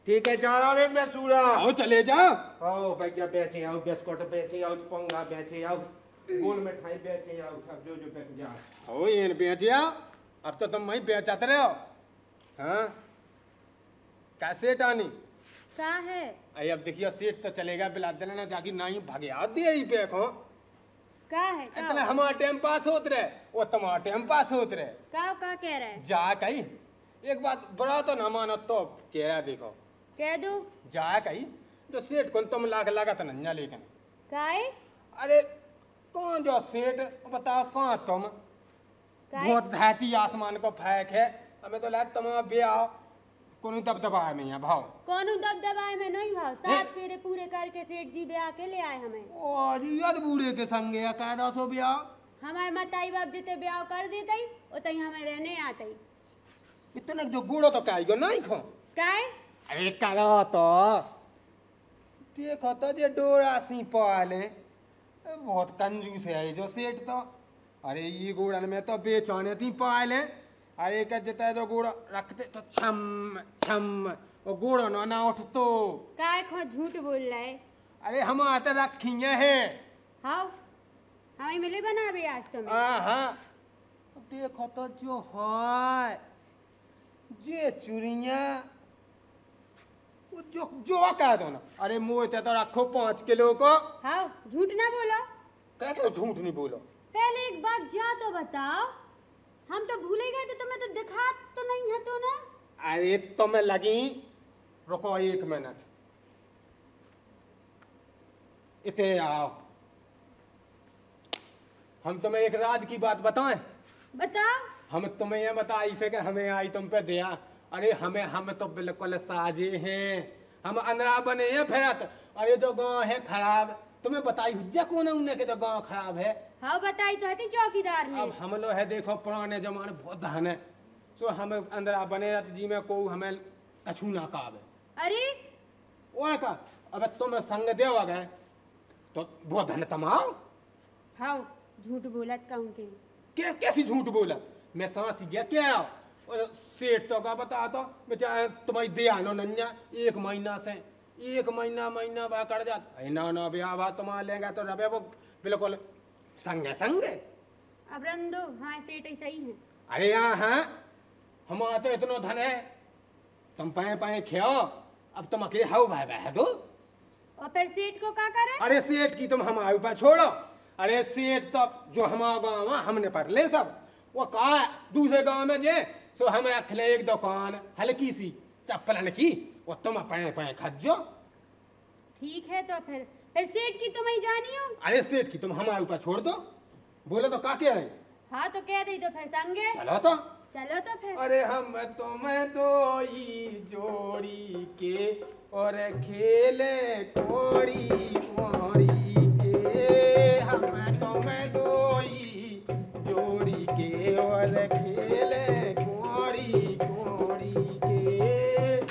S4: ठीक है जा रहा रे मैं सूरा।
S6: आओ चले जाओ।
S4: आओ भैया बेचे आओ, बिस्कुट बेचे आओ, पोंगा बेचे आओ, गोल मिठाई बेचे आओ, सब जो जो बेच जा।
S6: ओ ये बेचिया अब तो तुम वही बेचत रहे हो। हाँ कैसे टानी
S2: का है?
S6: अरे अब देखिए सेठ तो चलेगा बिला देना ना जाके नहीं भागे आ दे ही पे को।
S2: का है?
S6: इतना हमारा टाइम पास होत रहे वो तुम्हारा टाइम पास होत रहे।
S2: का कह रहा है?
S6: जा कहीं एक बात बड़ा तो ना मानो तो कह रहा देखो
S2: कह दो।
S6: जा कहीं जो सेठ को तुम लाख लागत नन्या लेकिन
S2: काय?
S6: अरे कौन जो सेठ बताओ कौन तुम
S2: काय?
S6: बहुत धरती आसमान को फैक है। हमें तो लगा तुम बे आओ कोनो दबदबा नहीं है भाव।
S2: कौन दबदबाए में नहीं भाव, 7 फेरे पूरे करके सेठ जी ब्याह के ले आए हमें।
S6: ओ जी याद बूढ़े के संगे या कायदा सो बे आओ।
S2: हमारे मताई बाप देते ब्याह कर देते उतई हमें रहने आते।
S6: इतने जो बूढ़ो तो काई गो नहीं खो।
S2: काय?
S6: अरे करो तो देखो तो जे डोरा सी पाले बहुत कंजूस है जो सेठ तो। अरे ये गोड़न में तो बेचाने थी पाले। अरे का जता जो गोड़ा रखते तो छम छम वो गोड़ा ना उठ तो।
S2: काय खो झूठ बोल रहा है?
S6: अरे हम आते रखी है।
S2: हाँ हमें मिले बना भी आज तुम्हें।
S6: हाँ देखो तो जो है जे चुरिया जो जो कह दो ना। अरे मोते तो रखो 5 किलो को।
S2: हाँ झूठ ना बोलो।
S6: क्या क्यों झूठ नहीं बोलो।
S2: पहले एक बात जा तो बताओ, हम तो भूल ही गए थे, तुम्हें तो दिखा तो नहीं है तो ना।
S6: अरे तो मैं लगी रुको 1 मिनट इते आओ। हम तुम्हें एक राज की बात बताएं।
S2: बताओ।
S6: हम तुम्हें ये बताई से कि हमें आई तुम पे दया। अरे हम तो बिल्कुल साजे हैं, हम अंदरा बने हैं फिरत। अरे जो गांव है खराब तुम्हें बताई हुज्जा कौन उन्हें के जो गांव खराब है।
S2: हाँ बताई तो है चौकीदार ने।
S6: अब हम लोग है देखो पुराने जमाने बहुत धन है सो हम अंदरा बने रहते जी में को हमें कछू ना कावे।
S2: अरे
S6: और का अब तुम संग देवा गए तो बहुत धन तमाम।
S2: हाँ झूठ बोलत कहूँ के।
S6: कैसी झूठ बोला मैं सांस गया क्या। और सेठ तो का बता तो बेचारा तुम्हारी दया नो नन्या 1 महीना से 1 महीना बा कर जात ना ब्याह बा तुम लेंगे तो रबे वो बिल्कुल संगे संगे।
S2: अब रंदो हमारे सेठ ऐसा ही है।
S6: अरे यहाँ हाँ हम आते इतना धन है तुम पाए खाओ। अब तुम अकेले हाउ भाई बह दो।
S2: और फिर सेठ को क्या करे?
S6: अरे सेठ की तुम हमारे ऊपर छोड़ो। अरे सेठ तो जो हमारा गाँव हमने पर ले सब वो कहा दूसरे गांव में जे सो हम रखले एक दुकान हल्की सी चप्पलन की वो तुम पाए खजो।
S2: ठीक है तो फिर सेठ की तुम ही जानी हो।
S6: अरे सेठ की तुम हमारे ऊपर छोड़ दो, बोले तो काके है।
S2: हाँ तो कह दी तो फिर संगे
S6: चलो तो।
S2: चलो तो फिर।
S6: अरे हम तुम्हें दो ही जोड़ी के और खेले कोड़ी कोड़ी के, हम तुम्हें दो ही जोड़ी के और खेले कोड़ी कोड़ी के,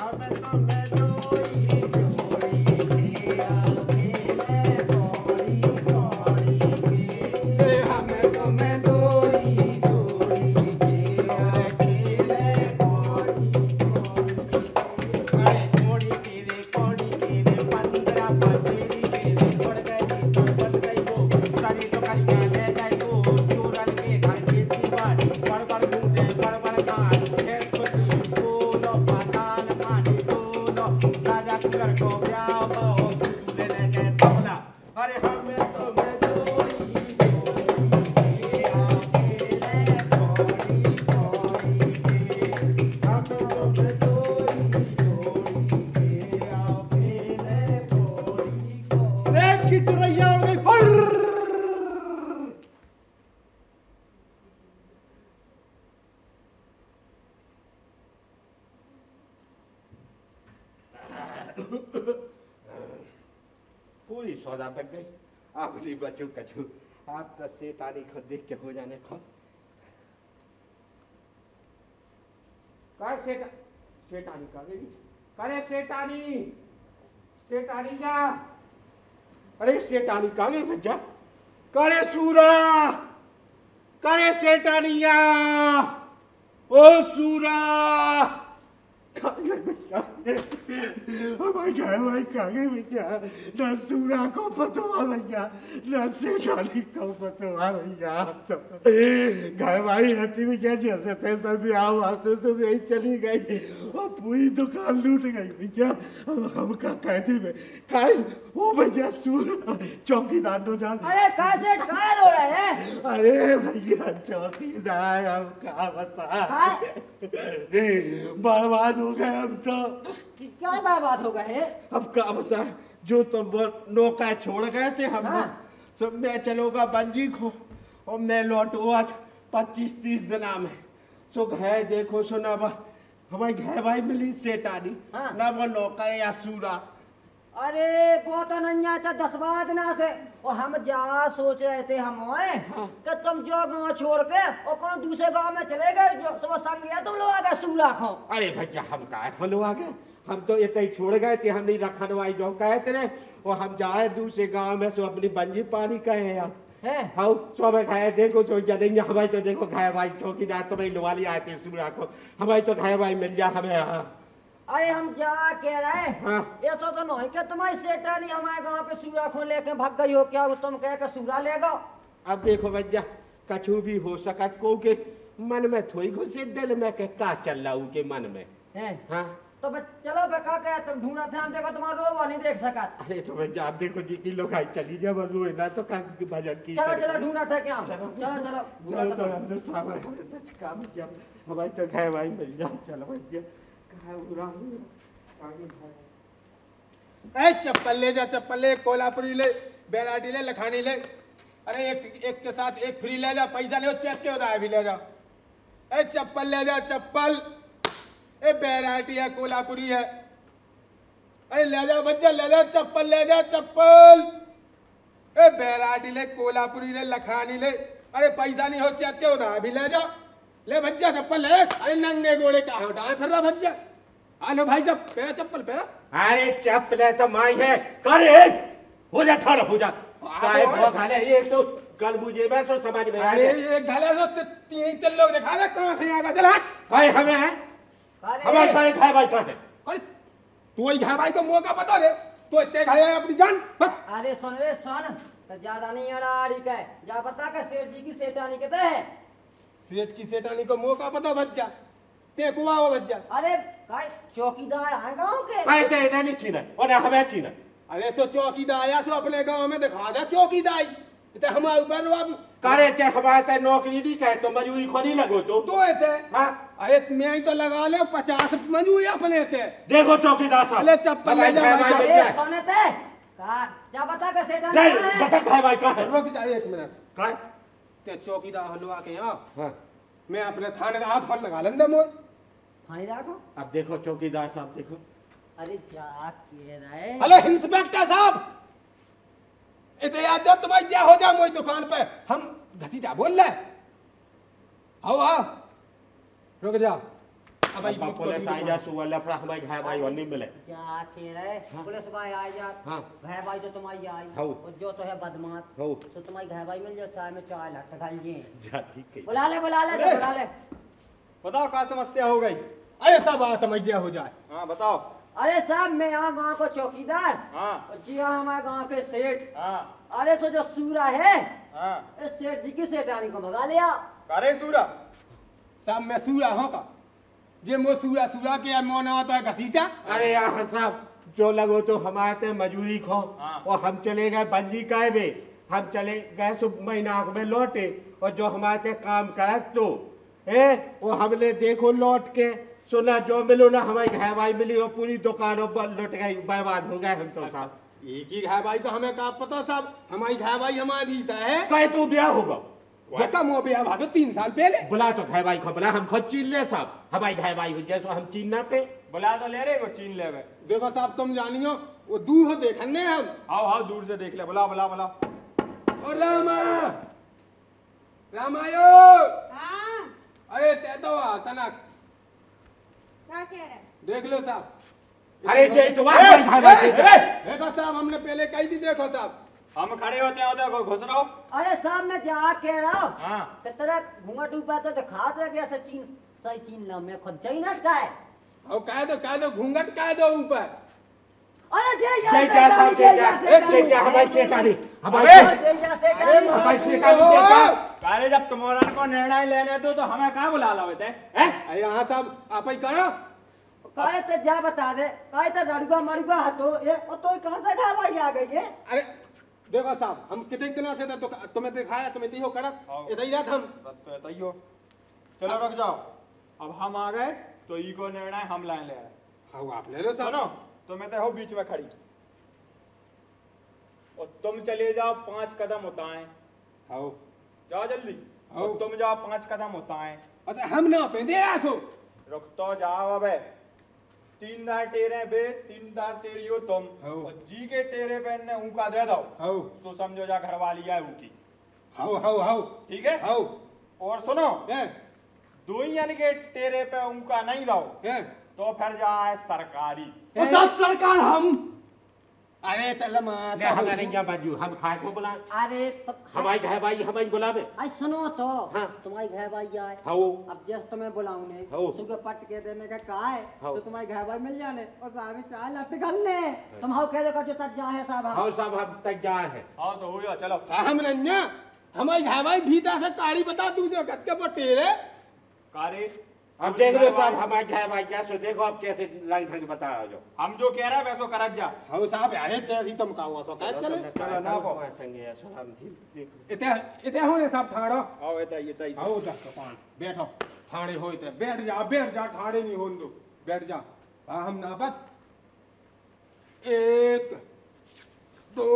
S6: हम तुम्हें दो ही जोड़ी के और खेले कोड़ी कोड़ी के, हम तुम्हें दो ही जोड़ी के और खेले कोड़ी कोड़ी। अरे कोड़ी के रे 15 पसेरी के रे पड़ गई तो बच गई वो, सारी तो करिया ले गई वो, चूरन के घर के दीवार बड़ बूढ़े बड़ कान, खेत पति बोलो पाताल पानी बोलो, राजा कुलर को ब्याह हो दूल्हे ने के तबला। अरे हमें तो मैं जोड़ी के अकेले कोड़ी कोड़ी के, हम तो मैं जोड़ी के अकेले कोड़ी कोड़ी।
S3: सेठ की चिड़ैया उड़ गई फर।
S4: पूरी सौदा बन गई। अपनी बचू कछू आप तो सेठानी को देख के हो जाने खुश। सेठानी कहाँ गई? करे सेठानी जा। अरे सेठानी कहाँ गई भैया? करे सूरा, करे सेठानिया, ओ सूरा हमारे कहाँ गए भैया? न सूरा को पतवा भैया, न सेठानी को पतवा भैया। तो घर भाई रहती भैया जैसे थे सब आओ आते सब यही चली गई और पूरी दुकान लूट गई भैया। हम क्या कहते में काय वो भैया सूरा चौकीदार नो जान।
S5: अरे कहाँ से काय हो रहे हैं?
S4: अरे भैया चौकीदार हम क्या बता, बर्बाद हो गए हम तो।
S5: क्या बात हो गए?
S4: अब क्या बता, जो तुम नौका छोड़ गए थे हम तो मैं चलोगा बंजी को और मैं लौटू आज 25-30 दिना में। सो घे देखो सुना हमारे घर भाई मिली सेठानी ना वो नौकर या सूरा।
S5: अरे वो तो नहीं आता 10 दिना से, और हम जा सोच रहे थे हम कि तुम जो गाँव छोड़ के और कौन दूसरे गाँव में चले गए, जो सुबह संग लिया तुम लोग आ गए सूरा खो।
S4: अरे भैया हम कहा खोलो आ गए, हम तो इतना ही छोड़ गए थे, हम नहीं रखनवाई जो कहे थे और हम जाए दूसरे गांव में सो अपनी बंजी पानी कहे यार हाँ सब खाए देखो तो जनेंगे हमारे तो देखो खाए भाई चौकीदार तो मैं लुवा लिया आते सूरा को हमारे तो खाए भाई मिल जा हमें। हाँ
S5: अरे हम जा कह रहे
S4: हाँ।
S5: ऐसा तो नहीं कि तुम्हारी सेठानी हमारे गांव के सूरा खो लेके भाग गई हो क्या, तुम कह के सूरा ले गो।
S4: अब देखो भैया कछु भी हो सकत को के मन में थोड़ी घुसे दिल में के का चल रहा के मन में
S5: है
S4: हाँ।
S5: तो चलो बेका कह तुम ढूंढा थे हम देखो तुम्हारा रोवा नहीं देख सका।
S4: अरे तो भैया आप देखो जी की लोग आई चली जाए और रोए ना तो का भजन की
S5: चलो चलो ढूंढा था क्या, चलो
S4: चलो तो हम तो सावर काम किया हमारे तो खाए भाई मिल जा। चलो भैया कहा बुरा आगे भाई
S6: ए चप्पल ले जा, चप्पल ले, कोल्हापुरी ले, बैराटी ले, लखानी ले। अरे एक के साथ एक फ्री ले जा, पैसा ले चेक के उधार भी ले जा। ए चप्पल ले जा चप्पल, ए बैराटी है कोल्हापुरी है। अरे ले जा बच्चा ले जा चप्पल, ले जा चप्पल। ए बैराटी ले, कोल्हापुरी ले, लखानी ले। अरे पैसा नहीं हो चेक के उधार भी ले जा। ले भज्जा चप्पल ले। अरे नंगे घोड़े का उठाए फिर रहा भज्जा। आलो भाई साहब पहना चप्पल पहना।
S4: अरे चप्पल तो माई है करे हो जा ठाड़ हो जा साहेब वो खाने ये तो कल मुझे मैं तो समझ में
S6: अरे एक ढाला तो तीन लोग दिखा दे कहां से आगा चल हट।
S4: भाई हमें है हमारे खाए खाए भाई खाने।
S6: अरे तू ही घाय भाई को मौका बता दे, तो इतने घाय अपनी जान।
S5: अरे सुन रे सुन, तो ज्यादा नहीं अड़ाड़ी का जा बता का सेठ जी की सेठानी कहते है।
S6: सेठ की सेठानी को मौका पता बच्चा ते कुआ हो बच्चा।
S5: अरे काय चौकीदार है गांव के।
S4: भाई ते इन्हें नहीं छीना और हमें छीना।
S6: अरे सो चौकीदार आया सो अपने गांव में दिखा दे चौकीदार इते हमारे ऊपर अब
S4: करे ते हमारे ते नौकरी नहीं करे तो मजूरी को नहीं लगो तो
S6: इते
S4: हां।
S6: अरे मैं ही तो लगा ले 50 मजूरी अपने ते
S4: देखो चौकीदार साहब
S6: अरे चप्पल ले जा
S5: अरे सुने थे का क्या बता के सेठ
S4: नहीं बता कहाँ है भाई कहाँ है?
S6: रुक जा एक मिनट
S4: कहाँ है?
S6: ते चौकीदार हलवा के यहाँ
S4: हाँ
S6: मैं अपने थानेदार फोन लगा लेंगे मोर
S5: थाने जाको
S4: अब देखो चौकीदार साहब देखो।
S5: अरे जा के रहे
S6: हेलो इंस्पेक्टर साहब इतने याद जो तुम्हारी क्या हो जा मोई दुकान पे हम घसीटा बोल रहे आओ आओ रुक जा अब
S4: अब पुलिस आई जा सुअल लफड़ा हमारे घर भाई और नहीं मिले।
S5: जा के रहे पुलिस भाई आ जा
S4: हाँ।
S5: भै भाई तो तुम्हारी आई
S4: हाँ।
S5: और जो तो है बदमाश
S4: हाँ।
S5: तो तुम्हारी घर भाई मिल जाओ चाय में चाय लट घल जी
S4: जा ठीक है।
S5: बुला ले बुला ले
S6: बताओ क्या समस्या हो गई अरे सब आ समझिया हो जाए हाँ बताओ
S5: अरे साहब मैं यहाँ गांव को चौकीदार
S6: हाँ
S5: और जी हाँ हमारे गांव के सेठ
S6: हाँ
S5: अरे तो जो सूरा है
S6: हाँ
S5: इस सेठ जी की सेठानी को भगा लिया
S6: करे सूरा साहब मैं सूरा हूँ का जे मो सूरा सूरा के मोन आता है घसीटा
S4: अरे यहाँ साहब जो लगो तो हमारे ते मजूरी खो
S6: हाँ।
S4: और हम चले गए बंजी काय में हम चले गए सुबह महीना में लौटे और जो हमारे ते काम करे तो वो हमने देखो लौट के सुना जो मिलो ना हमारी घर भाई मिली और पूरी दुकानों पर लुट गई बर्बाद हो गए हम तो साहब।
S6: एक ही घाय भाई को हमें का पता साहब हमारी घाय भाई हमारे भीतर है
S4: कहे तू ब्याह होगा
S6: बता मो बिया भागो 3 साल पहले
S4: बुला तो घर भाई को बुला हम खुद चीन ले साहब हमारी घर भाई जैसे हम चीन ना पे
S7: बुला तो ले रहे को चीन ले
S6: देखो साहब तुम जानियो वो दूर देखने हम
S7: आओ आओ दूर से देख ले बुला बुला बुला
S6: और रामा रामायो
S2: हाँ
S6: अरे ते तो आ तनक
S2: क्या कह रहे
S6: देख लो साहब
S4: अरे जय तुम्हारे घर भाई
S6: देखो साहब हमने पहले कही थी देखो साहब
S7: हम खड़े होते हैं उधर को घुस रहो
S5: अरे साहब मैं जा के रहा हूँ
S7: हाँ
S5: तेरा घूंगा डूबा तो दिखा दे कि ऐसे चीन सही चीन ला मैं खुद जाई ना का है
S6: और कह दो घूंघट कह दो ऊपर
S5: अरे जय
S4: जय जय साहब जय जय हमारी सेठानी हमारी हमारी सेठानी जय जय।
S7: अरे जब तुम्हारा को निर्णय लेने दो तो हमें कहाँ बुला लो बेटे हैं
S6: अरे यहाँ साहब आप ही करो
S5: काहे ते जा बता दे काहे ते रड़ुआ मड़ुआ हटो ये और तो कहां से घा भाई आ गई है
S6: अरे देखो साहब हम कितने दिनों से तो तुम्हें दिखाया तुम्हें दी हो कड़क इधर ही रहत हम
S7: तो तैयो चलो रुक जाओ अब हम आ गए तो ई को निर्णय हम लाए ले रहे
S6: हाँ आप ले लो साहब
S7: सुनो तुम्हें तो हो बीच में खड़ी और तुम चले जाओ 5 कदम उताए
S6: हाँ
S7: जाओ जल्दी
S6: आओ।
S7: और तुम जाओ 5 कदम उताए
S6: अच्छा हम ना पे दे आसो
S7: रुक तो जाओ अबे 3 दार टेरे बे 3 दार टेरी हो तुम
S6: आओ।
S7: और जी के टेरे पे ने ऊका दे दो
S6: हाँ
S7: तो समझो जा घर वाली है ऊकी
S6: हाँ हाँ हाँ
S7: ठीक है
S6: हाँ
S7: और सुनो
S6: है
S7: दो ही यानी के टेरे पे ऊका नहीं दो
S6: है
S7: तो फिर जाए सरकारी
S6: और सब सरकार हम अरे चल मां
S4: ले हम नहीं जा बाजू हम खाए को बुला
S5: अरे तो
S4: हमारी घर भाई हमारी बुलावे
S5: आई सुनो तो
S4: हाँ।
S5: तुम्हारी घर भाई आए
S4: हाँ
S5: अब जस्ट तुम्हें बुलाऊंगे
S4: हाँ।
S5: सुबह पट के देने का कहा है
S4: हाँ।
S5: तो तुम्हारी घर भाई मिल जाने और साहब चाय लट गलने तुम हाउ कह देखो जो तक जा है साहब
S4: हाँ साहब हम तैयार है
S7: हाँ तो हो गया चलो
S6: हम नन्या हमारी घर भाई भीतर से काड़ी बता दूसरे कट के बटेरे
S7: कारे
S4: अब देख लो साहब हमारे घर भाई क्या सो देखो अब कैसे लाइन ढंग बता रहे हो जो
S7: हम जो कह रहे हैं वैसो करत जा
S6: हाँ साहब अरे जैसी तुम कहो सो कह चले
S7: चलो ना को
S4: संगे ऐसा हम देख
S6: इते होने साहब ठाड़ो
S7: आओ ये
S6: आओ जा दुकान बैठो ठाड़े हो इते बैठ जा ठाड़े नहीं होन दो बैठ जा हाँ हम नापत 1 2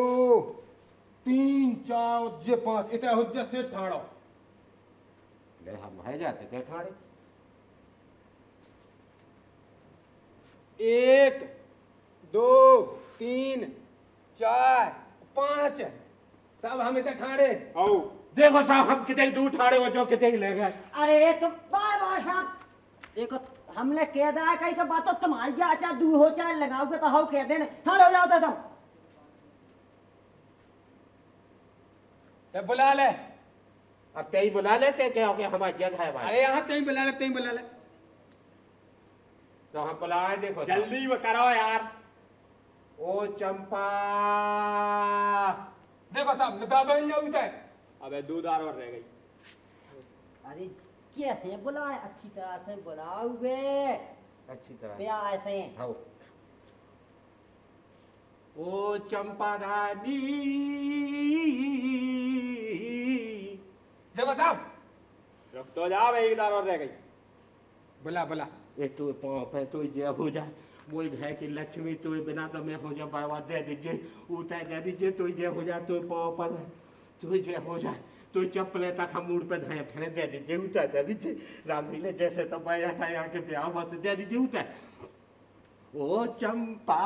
S6: 3 4 जे 5 इते हो जा से ठाड़ो
S4: ले हम है जाते थे ठाड़े
S6: 1 2 3 4 5 सब हम इते ठाड़े
S7: आओ
S4: देखो साहब हम कितने दूर ठाड़े हो जो कितने ले गए
S5: अरे तो बार बार साहब देखो हमने कह दिया कहीं तो बात तो तुम्हारी जा चाहे दूर हो चाहे लगाओगे तो हाउ कह देने ठाड़ हो जाओ तो तुम
S6: ते बुला ले
S4: अब तेई बुला लेते क्या हो गया हमारी जगह है भाई
S6: अरे यहाँ तेई बुला ले
S4: तो हम बुलाए देखो साहब।
S7: जल्दी वो करो यार
S4: ओ चंपा
S6: देखो साहब निता तो नहीं उठे
S7: अबे 2 दार और रह गई
S5: अरे कैसे बुलाए अच्छी तरह से बुलाओगे
S4: अच्छी तरह
S5: प्यार से
S4: हाँ ओ चंपा रानी
S6: देखो साहब
S7: रुक तो जा भाई 1 दार और रह गई
S6: बुला
S4: एक तो पाँव पे तो ये हो जाए वो है कि लक्ष्मी तो बिना तो मैं हो जा बर्बाद दे दीजिए उतर दे दीजिए तो ये हो जाए तो पाँव पर तो ये हो जाए तो चप्पलें तक हम मूड पे धाए ठहरे दे दीजिए उतर दे दीजिए राम जी ने जैसे तो बैठा था यहाँ के ब्याह हुआ तो दे दीजिए उतर ओ चंपा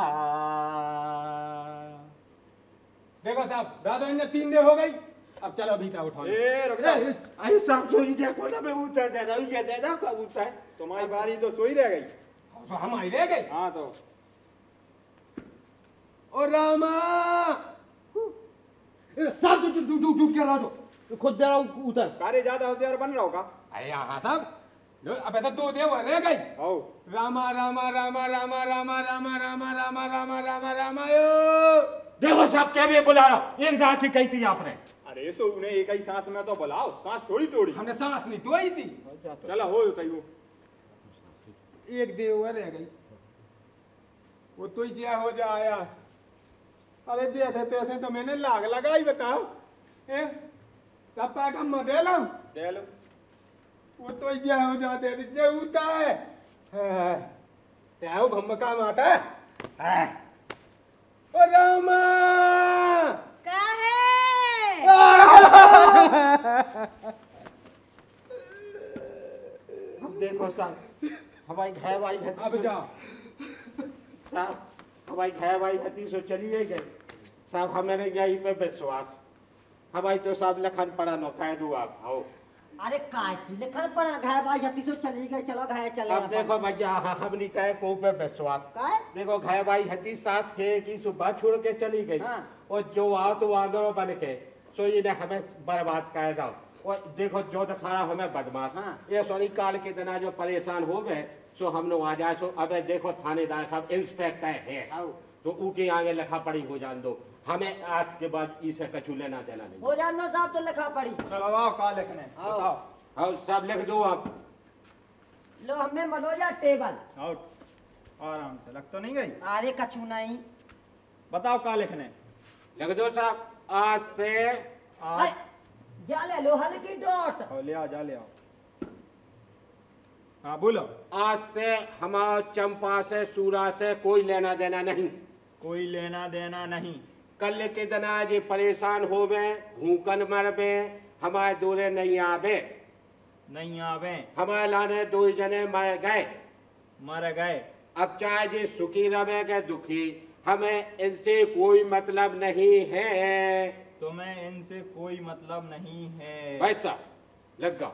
S6: देखो साहब दादा ने 3 दे हो गई अब चलो अभी क्या उठाओ
S7: ए रुक जा
S4: अरे साहब तो ये देखो ना मैं उतर दे रहा हूँ ये दे रहा कब उतर
S7: तुम्हारी बारी तो सोई रह गई
S6: तो हम आई रह गए
S7: हाँ तो
S6: ओ रामा
S3: साहब तू क्या रहा तो खुद दे रहा हूँ उतर
S7: कार्य ज्यादा होशियार बन रहा होगा
S6: अरे हाँ साहब अब तो 2 दे हुआ रह गई
S7: ओ
S6: रामा रामा रामा रामा रामा रामा रामा रामा रामा रामा रामा
S4: देखो साहब क्या भी बुला रहा एक दांत की कही थी आपने
S7: अरे सो उन्हें एक ही सांस में तो बुलाओ सांस थोड़ी तोड़ी
S6: हमने सांस नहीं टोई थी
S7: चला हो कहीं
S6: 1 दे हुआ रह गई वो तो ही हो जाया अरे जैसे तैसे तो मैंने लाग लगाई बताओ सब पैक हम दे लो
S7: दे लो
S6: वो तो ही हो जाते जे उठा है क्या भम्मका माता है ओ रामा
S2: का है
S4: अब देखो साहब हमारी घर वाई है
S6: अब जाओ
S4: साहब हमारी घर वाई हती सो चलिए गए साहब हमारे यही पे विश्वास हमारी तो साहब लखन पड़ा नो कह दू आप आओ
S5: अरे काय की लिखल पर घाय भाई जति तो चली गई चलो घाय चले
S4: अब देखो भैया हम नहीं कहे को पे विश्वास
S5: काय
S4: देखो घर भाई हती साथ थे कि सुबह छोड़ के चली गई
S5: हाँ।
S4: और जो आओ तो आंदोलन बन के सो ये हमें बर्बाद कर दो और देखो जो दिखा रहा हमें बदमाश
S5: हाँ।
S4: ये सॉरी काल के दिन जो परेशान हो गए सो हम लोग आ जाए सो अब देखो थानेदार साहब इंस्पेक्टर है
S5: आओ
S4: तो ऊके आगे लिखा पड़ी हो जान दो हमें आज के बाद इसे कछु लेना देना नहीं
S5: हो जानो साहब तो लिखा पड़ी
S7: चलो आओ का लिखने
S5: आओ।
S7: बताओ
S4: और सब लिख दो आप
S5: लो हमें मनोजा टेबल
S7: आओ आराम से लग तो नहीं गई
S5: अरे कछु नहीं
S7: बताओ का लिखने
S4: लिख दो साहब आज से
S5: हाय, जा ले लो हल्की डॉट
S7: आओ ले आओ जा ले आओ हाँ बोलो
S4: आज से हमारा चंपा से सूरा से कोई लेना देना नहीं
S7: कोई लेना देना नहीं
S4: कल के दिन आज ये परेशान हो गए भूकन मर गए हमारे दूरे नहीं आवे
S7: नहीं आवे
S4: हमारे लाने 2 जने
S7: मर गए
S4: अब चाहे जी सुखी रवे के दुखी हमें इनसे कोई मतलब नहीं है
S7: तुम्हें इनसे कोई मतलब नहीं है
S4: वैसा लग गया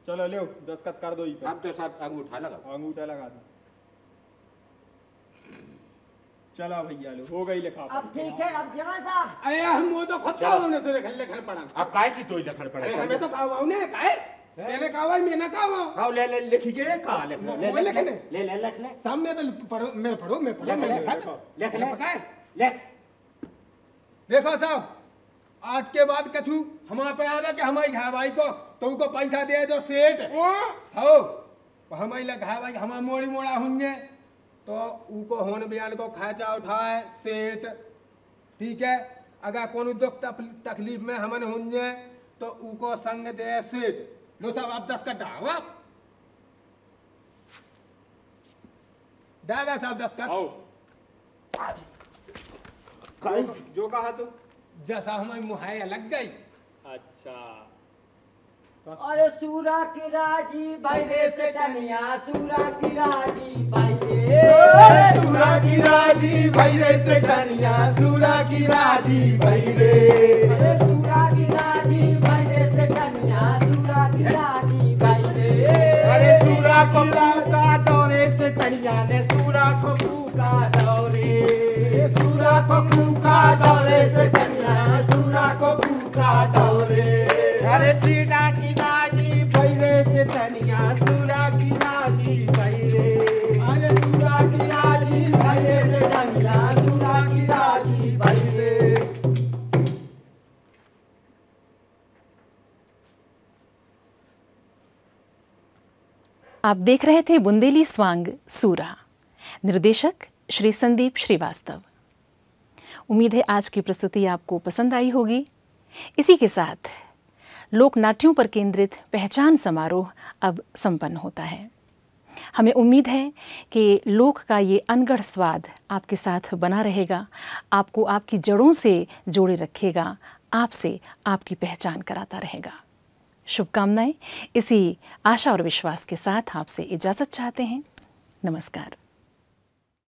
S7: चलो ले दस्तखत कर दो ही पे
S4: अब तो सब अंगूठा लगा
S7: अंगूठा लगा दो चलो भैया लो हो गई लिखा
S5: अब ठीक है अब जमा साहब
S6: अरे हम वो तो खुद
S4: चलो।
S6: का होने से लिखल पड़ा
S4: अब काय की तो लखन
S6: अरे
S4: पड़े
S6: हमें तो कहा ने काहे तेने कहा भाई मैंने कहा
S4: हाँ ले लिखी के कहा लिख ले
S6: वो लिखने।
S4: ले लिख ले
S6: सामने तो पढ़ो मैं पढ़ो मैं लिखा था
S4: लिख ले
S6: पता है
S4: लिख
S6: देखो साहब आज के बाद कछु हमारे पे आवे कि हमारी घा भाई को तो उनको पैसा दे दो सेठ हो हमारी घा भाई हमारे मोड़ी मोड़ा होंगे तो उनको होन बयान को खर्चा उठाए सेठ ठीक है अगर कोनो दुख तकलीफ में हमन होंगे तो उनको संग दे सेठ लो साहब आप 10 का डावा डागा साहब 10 का
S7: आओ
S4: काय
S7: जो कहा तू
S6: जैसा हमारी मुहैया लग गई
S7: अच्छा
S5: अरे सूरा की राजी भाई रे से टनिया सूरा की राजी भाई रे
S3: सूरा की राजी भैरे से टनिया सूरा की राजी भैरे
S5: अरे सूरा की राजी भाई रे से टनिया सूरा की राजी भाई रे
S3: अरे सूरा को का दौरे से टनिया ने सूरा को का दौरे सूरा को का दौरे से टनिया ने सूरा को का दौरे अरे सीधा की राजी भैरे से टनिया सूरा की राजी भैरे
S6: अरे सूरा की राजी
S3: भैरे से टनिया सूरा की राजी भैरे
S1: आप देख रहे थे बुंदेली स्वांग सूरा। निर्देशक श्री संदीप श्रीवास्तव। उम्मीद है आज की प्रस्तुति आपको पसंद आई होगी। इसी के साथ लोक नाट्यों पर केंद्रित पहचान समारोह अब संपन्न होता है। हमें उम्मीद है कि लोक का ये अनगढ़ स्वाद आपके साथ बना रहेगा, आपको आपकी जड़ों से जोड़े रखेगा, आपसे आपकी पहचान कराता रहेगा। शुभकामनाएं इसी आशा और विश्वास के साथ आपसे इजाज़त चाहते हैं। नमस्कार।